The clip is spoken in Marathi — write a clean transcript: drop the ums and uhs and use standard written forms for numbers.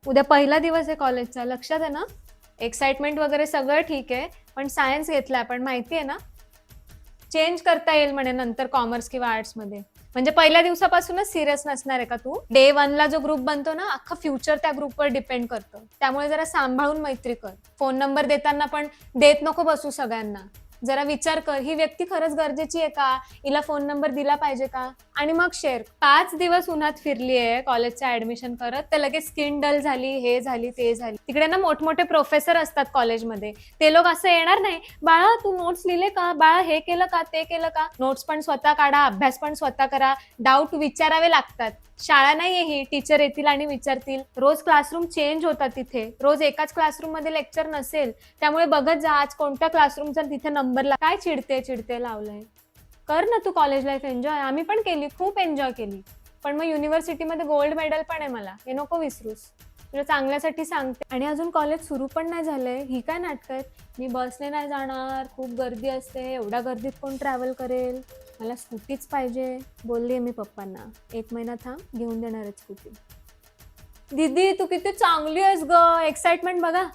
उद्या पहिला दिवस आहे कॉलेजचा, लक्षात आहे ना? एक्साइटमेंट वगैरे सगळं ठीक आहे, पण सायन्स घेतलाय पण माहिती आहे ना? चेंज करता येईल म्हणे नंतर कॉमर्स किंवा आर्ट्समध्ये. म्हणजे पहिल्या दिवसापासूनच सिरियस नसणार आहे का तू? डे 1 ला जो ग्रुप बनतो ना, अख्खं फ्युचर त्या ग्रुपवर डिपेंड करतं. त्यामुळे जरा सांभाळून मैत्री कर. फोन नंबर देताना पण देत नको बसू सगळ्यांना. जरा विचार कर, ही व्यक्ती खरंच गरजेची आहे का? हिला फोन नंबर दिला पाहिजे का? आणि मग शेअर. 5 दिवस उन्हात फिरलीये कॉलेजचं ऍडमिशन करत, तर लगेच स्किन डल झाली, हे झाली, ते झाली. तिकडे ना मोठमोठे प्रोफेसर असतात कॉलेजमध्ये. ते लोक असं येणार नाही, बाळा तू नोट्स लिहिले का? बाळा हे केलं का? ते केलं का? नोट्स पण स्वतः काढा, अभ्यास पण स्वतः करा, डाऊट विचारावे लागतात. शाळा नाहीये ही, टीचर येतील आणि विचारतील. रोज क्लासरूम चेंज होतात तिथे. रोज एकाच क्लासरूम मध्ये लेक्चर नसेल. त्यामुळे बघत जा आज कोणत्या क्लासरूमचा तिथे नंबरला काय चिडते लावलंय. कर ना तू कॉलेज लाईफ एन्जॉय. आम्ही पण केली, खूप एन्जॉय केली. पण मग युनिव्हर्सिटीमध्ये गोल्ड मेडल पण आहे मला, हे नको विसरूस. तुला चांगल्यासाठी सांगते. आणि अजून कॉलेज सुरू पण नाही झालंय, ही काय नाटकं आहेत? मी बसने नाही जाणार, खूप गर्दी असते, एवढ्या गर्दीत कोण ट्रॅव्हल करेल? मला स्कूटीच पाहिजे, बोलली मी पप्पांना. 1 महिना थांब, घेऊन देणार आहेत स्कूटी. दीदी तू किती चांगली आहेस ग, एक्साइटमेंट बघा.